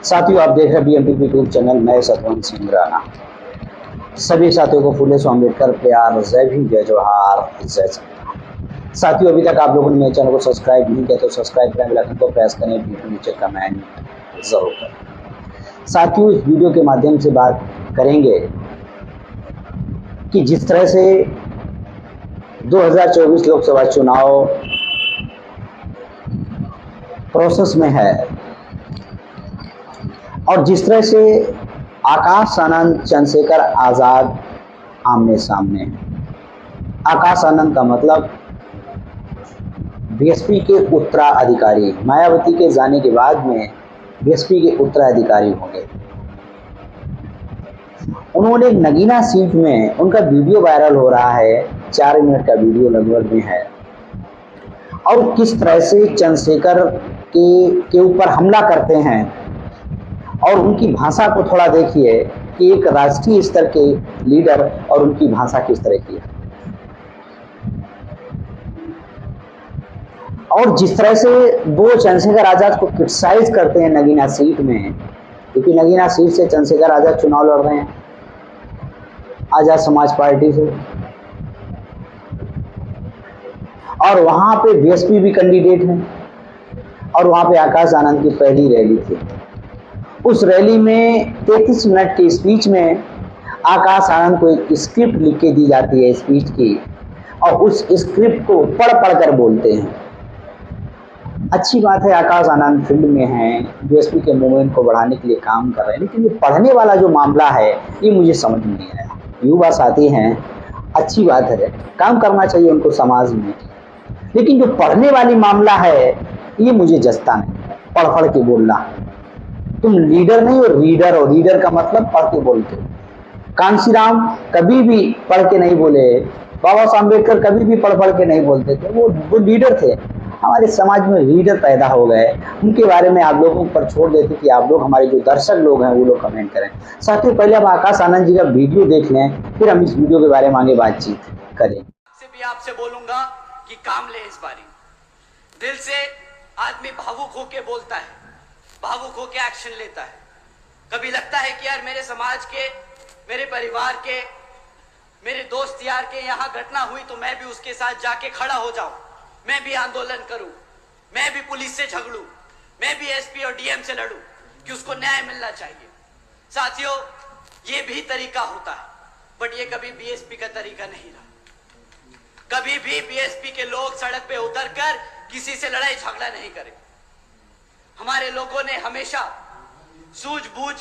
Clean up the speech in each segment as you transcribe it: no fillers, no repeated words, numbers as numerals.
साथियों, आप देख रहे हैं बीएमपी यूट्यूब चैनल। मैं सतवंत सिंह राणा। सभी साथियों को फुले सो अम्बेडकर प्यार, जय भीम, जय जोहार, जय श्री। साथियों, अभी तक आप लोगों ने मेरे चैनल को सब्सक्राइब नहीं किया तो सब्सक्राइब करें, बेल आइकन को प्रेस करें, वीडियो नीचे कमेंट जरूर करें। साथियों, इस वीडियो के माध्यम से बात करेंगे कि जिस तरह से 2024 लोकसभा चुनाव प्रोसेस में है और जिस तरह से आकाश आनंद, चंद्रशेखर आजाद आमने सामने हैं। आकाश आनंद का मतलब बीएसपी के उत्तराधिकारी, मायावती के जाने के बाद में बीएसपी के उत्तराधिकारी होंगे। उन्होंने नगीना सीट में, उनका वीडियो वायरल हो रहा है, 4 मिनट का वीडियो लगभग में है, और किस तरह से चंद्रशेखर के ऊपर हमला करते हैं। और उनकी भाषा को थोड़ा देखिए कि एक राष्ट्रीय स्तर के लीडर और उनकी भाषा किस तरह की है। और जिस तरह से वो चंद्रशेखर आजाद को क्रिटिसाइज करते हैं नगीना सीट में, क्योंकि नगीना सीट से चंद्रशेखर आजाद चुनाव लड़ रहे हैं आजाद समाज पार्टी से, और वहां पे बीएसपी भी कैंडिडेट हैं, और वहां पे आकाश आनंद की पहली रैली थी। उस रैली में 33 मिनट के स्पीच में आकाश आनंद को एक स्क्रिप्ट लिख के दी जाती है स्पीच की, और उस स्क्रिप्ट को पढ़ कर बोलते हैं। अच्छी बात है, आकाश आनंद फील्ड में हैं, बीएसपी के मूवमेंट को बढ़ाने के लिए काम कर रहे हैं, लेकिन ये पढ़ने वाला जो मामला है ये मुझे समझ में नहीं आया। युवा साथी हैं, अच्छी बात है, काम करना चाहिए उनको समाज में, लेकिन जो पढ़ने वाली मामला है ये मुझे जचता नहीं। पढ़ के बोलना, तुम लीडर नहीं हो, रीडर हो। रीडर का मतलब पढ़ के बोलते हो। कांशीराम कभी भी पढ़ के नहीं बोले, बाबा साहब अम्बेडकर कभी भी पढ़ के नहीं बोलते थे, वो लीडर थे। हमारे समाज में रीडर पैदा हो गए, उनके बारे में आप लोगों पर छोड़ देते कि आप लोग, हमारे जो दर्शक लोग हैं वो लोग कमेंट करें। साथियों, पहले आप आकाश आनंद जी का वीडियो देख लें, फिर हम इस वीडियो के बारे में आगे बातचीत करें। आपसे बोलूंगा कि काम ले इस बारी। दिल से आदमी भावुक होके बोलता है, भावुक होके एक्शन लेता है। कभी लगता है कि यार मेरे समाज के, मेरे परिवार के, मेरे दोस्त यार के यहाँ घटना हुई तो मैं भी उसके साथ जाके खड़ा हो जाऊं, मैं भी आंदोलन करूं, मैं भी पुलिस से झगड़ूं, मैं भी एसपी और डीएम से लड़ूं कि उसको न्याय मिलना चाहिए। साथियों, ये भी तरीका होता है, बट ये कभी बीएसपी का तरीका नहीं रहा। कभी भी बीएसपी के लोग सड़क पे उतरकर किसी से लड़ाई झगड़ा नहीं करे। हमारे लोगों ने हमेशा सूझबूझ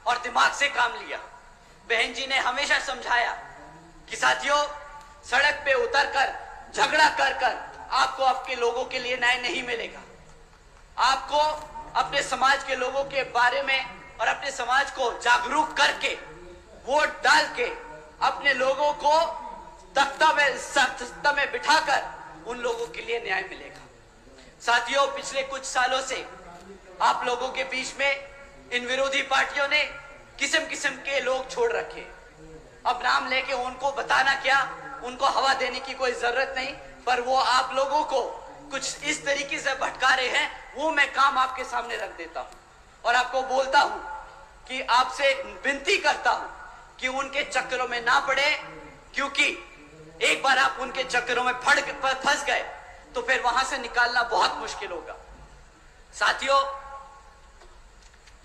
और दिमाग से काम लिया। बहन जी ने हमेशा समझाया कि साथियों, सड़क पे उतरकर झगड़ा कर आपको आपके लोगों के लिए न्याय नहीं मिलेगा। आपको अपने समाज के लोगों के बारे में और अपने समाज को जागरूक करके, वोट डाल के अपने लोगों को तख्ता में बिठाकर उन लोगों के लिए न्याय मिलेगा। साथियों, पिछले कुछ सालों से आप लोगों के बीच में इन विरोधी पार्टियों ने किस्म किस्म के लोग छोड़ रखे। अब नाम लेके उनको बताना क्या, उनको हवा देने की कोई जरूरत नहीं, पर वो आप लोगों को कुछ इस तरीके से भटका रहे हैं, वो मैं काम आपके सामने रख देता हूं और आपको बोलता हूं कि आपसे विनती करता हूं कि उनके चक्करों में ना पड़े, क्योंकि एक बार आप उनके चक्करों में फंस गए तो फिर वहां से निकालना बहुत मुश्किल होगा। साथियों,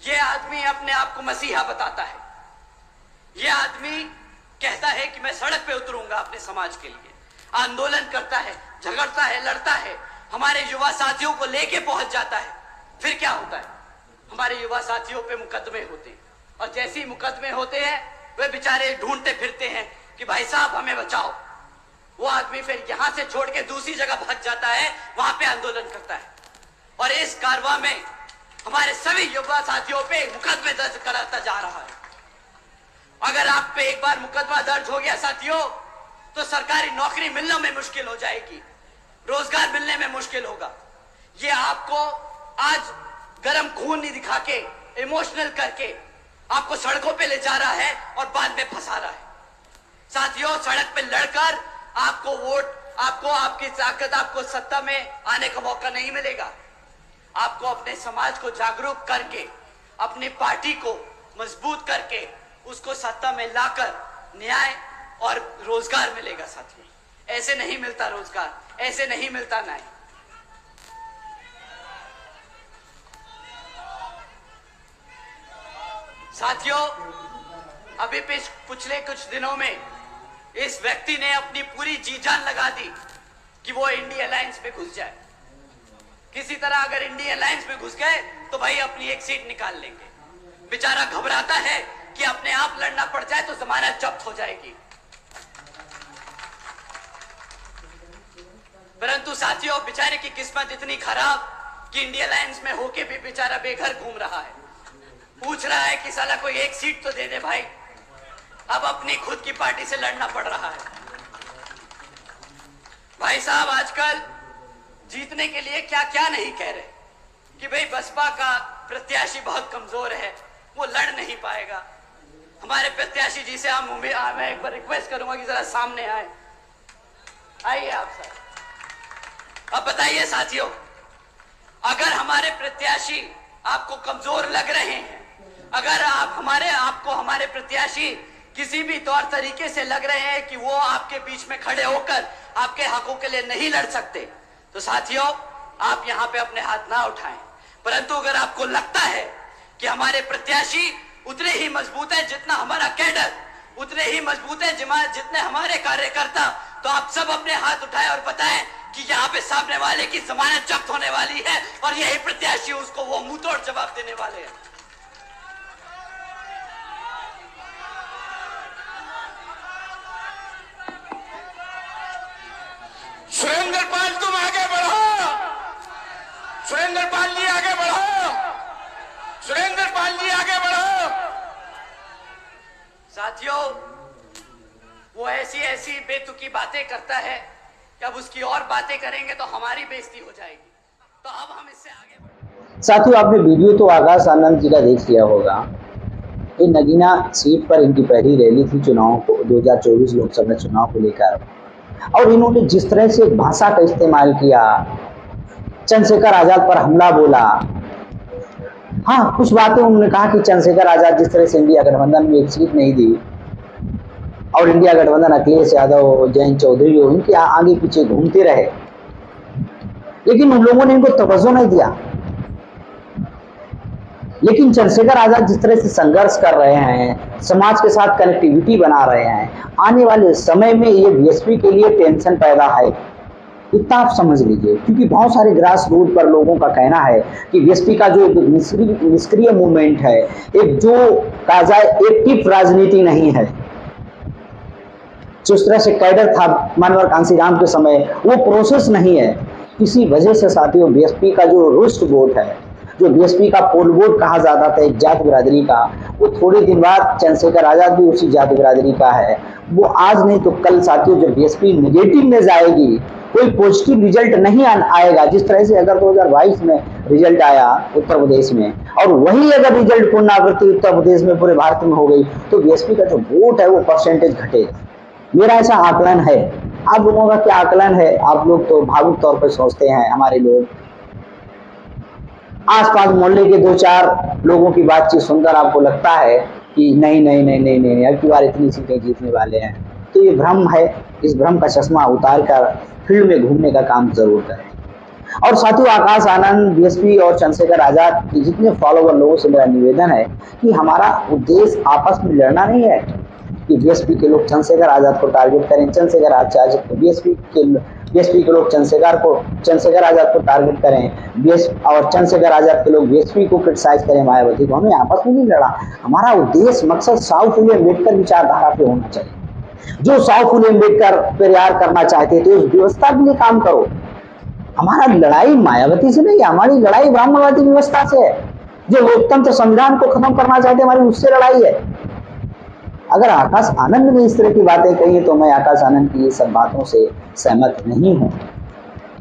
यह आदमी अपने आप को मसीहा बताता है। यह आदमी कहता है कि मैं सड़क पे उतरूंगा अपने समाज के लिए, आंदोलन करता है, झगड़ता है, लड़ता है, हमारे युवा साथियों को लेके पहुंच जाता है। फिर क्या होता है, हमारे युवा साथियों पे मुकदमे होते हैं, और जैसे ही मुकदमे होते हैं वे बेचारे ढूंढते फिरते हैं कि भाई साहब हमें बचाओ। वो आदमी फिर यहां से छोड़ के दूसरी जगह भाग जाता है, वहां पे आंदोलन करता है, और इस कारवां में हमारे सभी युवा साथियों पे मुकदमे दर्ज कराता जा रहा है। अगर आप पे एक बार मुकदमा दर्ज हो गया साथियों, तो सरकारी नौकरी मिलने में मुश्किल हो जाएगी, रोजगार मिलने में मुश्किल होगा। ये आपको आज गरम खून नहीं दिखा के, इमोशनल करके आपको सड़कों पे ले जा रहा है और बाद में फंसा रहा है। साथियों, सड़क पे लड़कर आपको वोट, आपको आपकी ताकत, आपको सत्ता में आने का मौका नहीं मिलेगा। आपको अपने समाज को जागरूक करके अपनी पार्टी को मजबूत करके उसको सत्ता में लाकर न्याय और रोजगार मिलेगा साथियों। ऐसे नहीं मिलता रोजगार, ऐसे नहीं मिलता न्याय। साथियों, अभी पिछले कुछ दिनों में इस व्यक्ति ने अपनी पूरी जी जान लगा दी कि वो इंडिया अलायंस में घुस जाए। किसी तरह अगर इंडिया अलायंस में घुस गए तो भाई अपनी एक सीट निकाल लेंगे। बेचारा घबराता है कि अपने आप लड़ना पड़ जाए तो जमानत जब्त हो जाएगी। परंतु साथियों, बेचारे की किस्मत इतनी खराब कि इंडिया अलायंस में होके भी बेचारा बेघर घूम रहा है। पूछ रहा है कि साला कोई एक सीट तो दे दे भाई। अब अपनी खुद की पार्टी से लड़ना पड़ रहा है। भाई साहब, आजकल जीतने के लिए क्या क्या नहीं कह रहे कि भाई बसपा का प्रत्याशी बहुत कमजोर है, वो लड़ नहीं पाएगा। हमारे प्रत्याशी जी से मैं एक बार रिक्वेस्ट करूंगा कि जरा सामने आए। आइए आप सर। अब बताइए साथियों, अगर हमारे प्रत्याशी आपको कमजोर लग रहे हैं, अगर आपको हमारे प्रत्याशी किसी भी तौर तरीके से लग रहे हैं कि वो आपके बीच में खड़े होकर आपके हकों के लिए नहीं लड़ सकते, तो साथियों आप यहां पे अपने हाथ ना उठाएं। परंतु अगर आपको लगता है कि हमारे प्रत्याशी उतने ही मजबूत है जितना हमारा कैडर, उतने ही मजबूत है जितने हमारे कार्यकर्ता, तो आप सब अपने हाथ उठाएं और बताएं कि यहाँ पे सामने वाले की जमानत जब्त होने वाली है और यही प्रत्याशी उसको वो मुंहतोड़ जवाब देने वाले हैं। सुरेंद्र पाल, तुम आगे बढ़ो। सुरेंद्र पाल जी आगे बढ़ो। सुरेंद्र पाल जी आगे बढ़ो। साथियों, वो ऐसी ऐसी बेतुकी बातें करता है कि अब उसकी और बातें करेंगे तो हमारी बेइज्जती हो जाएगी। तो अब हम इससे आगे बढ़ेंगे। साथियों, आपने वीडियो तो आकाश आनंद जी का देख लिया होगा। ये नगीना सीट पर इनकी पहली रैली थी चुनाव को 2024 लोकसभा चुनाव को लेकर, और इन्होंने जिस तरह से भाषा का इस्तेमाल किया, चंद्रशेखर आजाद पर हमला बोला। हाँ, कुछ बातें उन्होंने कहा कि चंद्रशेखर आजाद जिस तरह से इंडिया गठबंधन में एक सीट नहीं दी और इंडिया गठबंधन अखिलेश यादव, जयंत चौधरी इनके आगे पीछे घूमते रहे, लेकिन उन लोगों ने इनको तवज्जो नहीं दिया। लेकिन चंद्रशेखर आजाद जिस तरह से संघर्ष कर रहे हैं, समाज के साथ कनेक्टिविटी बना रहे हैं, आने वाले समय में ये बीएसपी के लिए टेंशन पैदा है, इतना आप समझ लीजिए। क्योंकि बहुत सारे ग्रास रूट पर लोगों का कहना है कि बीएसपी का जो निष्क्रिय मूवमेंट है, एक जो कहा जाए एक्टिव राजनीति नहीं है, जिस तरह से कैडर था मानवर कांसीराम के समय, वो प्रोसेस नहीं है। इसी वजह से साथियों, बीएसपी का जो रुष्ट वोट है, जो बीएसपी का पोल वोट कहा जाता था एक जाति बिरादरी का, वो थोड़े दिन बाद चंद्रशेखर आजाद भी उसी जाति बिरादरी का है। वो आज नहीं तो कल साथियों, जब बीएसपी नेगेटिव में जाएगी, कोई पॉजिटिव रिजल्ट नहीं आएगा। जिस तरह से अगर 2022 में रिजल्ट आया उत्तर प्रदेश में, और वही अगर रिजल्ट पुनरावृत्ति उत्तर प्रदेश में पूरे भारत में हो गई, तो बीएसपी का जो वोट है वो परसेंटेज घटेगा। मेरा ऐसा आकलन है। आप लोगों का क्या आकलन है? आप लोग तो भावुक तौर पर सोचते हैं, हमारे लोग आसपास मोहल्ले के 2-4 लोगों की बातचीत सुनकर आपको लगता है कि नहीं नहीं नहीं नहीं नहीं अब की बार इतनी सीटें जीतने वाले हैं। तो ये भ्रम है। इस भ्रम का चश्मा उतार कर फील्ड में घूमने का काम जरूर करें। और साथियों, आकाश आनंद, बीएसपी और चंद्रशेखर आजाद के जितने फॉलोवर लोगों से मेरा निवेदन है कि हमारा उद्देश्य आपस में लड़ना नहीं है कि बीएसपी के लोग चंद्रशेखर आजाद को टारगेट करें, चंद्रशेखर आजाद बीएसपी के लोग चंद्रशेखर आजाद को टारगेट करें, और चंद्रशेखर आजाद के लोग बीएसपी को क्रिटिसाइज करें, मायावती को। हमें आपस में नहीं लड़ा। हमारा उद्देश्य, मकसद साउ फुले अम्बेडकर विचारधारा पे होना चाहिए। जो साउ फुले अम्बेडकर प्यार करना चाहते थे, उस व्यवस्था के लिए काम करो। हमारा लड़ाई मायावती से नहीं है, हमारी लड़ाई ब्राह्मणवादी व्यवस्था से है। जो लोकतंत्र संविधान को खत्म करना चाहते हैं, हमारी उससे लड़ाई है। अगर आकाश आनंद ने इस तरह की बातें कही तो मैं आकाश आनंद की ये सब बातों से सहमत नहीं हूं।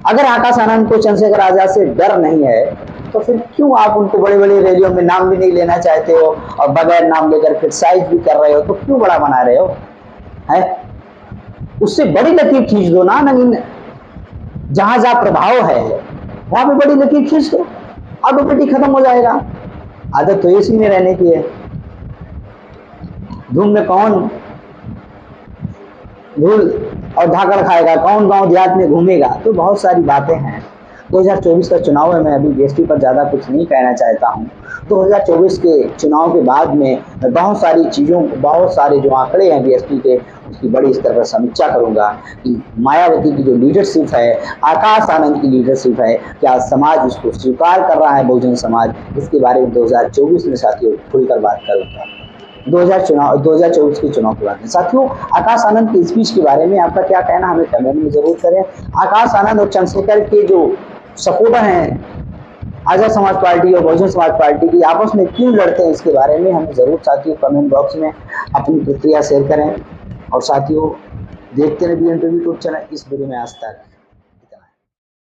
अगर आकाश आनंद को चंद्रशेखर आजाद से डर नहीं है, तो फिर क्यों आप उनको बड़े बड़े रैलियों में नाम भी नहीं लेना चाहते हो और बगैर नाम लेकर क्रिटिसाइज भी कर रहे हो? तो क्यों बड़ा बना रहे हो? है उससे बड़ी लकीर खींच दो ना। जहां जहां प्रभाव है वहां पे बड़ी लकीर खींच दो, ऑटोमेटिक खत्म हो जाएगा। आदत तो एसी में रहने की है। धूम में कौन धूल और धाकड़ खाएगा, कौन गांव देहात में घूमेगा। तो बहुत सारी बातें हैं। 2024 का चुनाव है, मैं अभी बीएसपी पर ज़्यादा कुछ नहीं कहना चाहता हूँ। 2024 के चुनाव के बाद में मैं बहुत सारी चीज़ों, बहुत सारे जो आंकड़े हैं बीएसपी के, उसकी बड़ी स्तर पर समीक्षा करूंगा कि मायावती की जो लीडरशिप है, आकाश आनंद की लीडरशिप है, क्या समाज उसको स्वीकार कर रहा है, बहुजन समाज, इसके बारे में 2024 में साथियों खुलकर बात करूंगा। 2024 के चुनाव के बारे में साथियों, आकाश आनंद की स्पीच के बारे में आपका क्या कहना, हमें कमेंट में जरूर करें। आकाश आनंद और चंद्रशेखर के जो सपोर्टर हैं आजाद समाज पार्टी और बहुजन समाज पार्टी की, आपस में क्यों लड़ते हैं, इसके बारे में हमें जरूर साथियों कमेंट बॉक्स में अपनी प्रतिक्रिया शेयर करें। और साथियों देखते रहिए BN यूट्यूब चैनल। इस वीडियो में आज तक।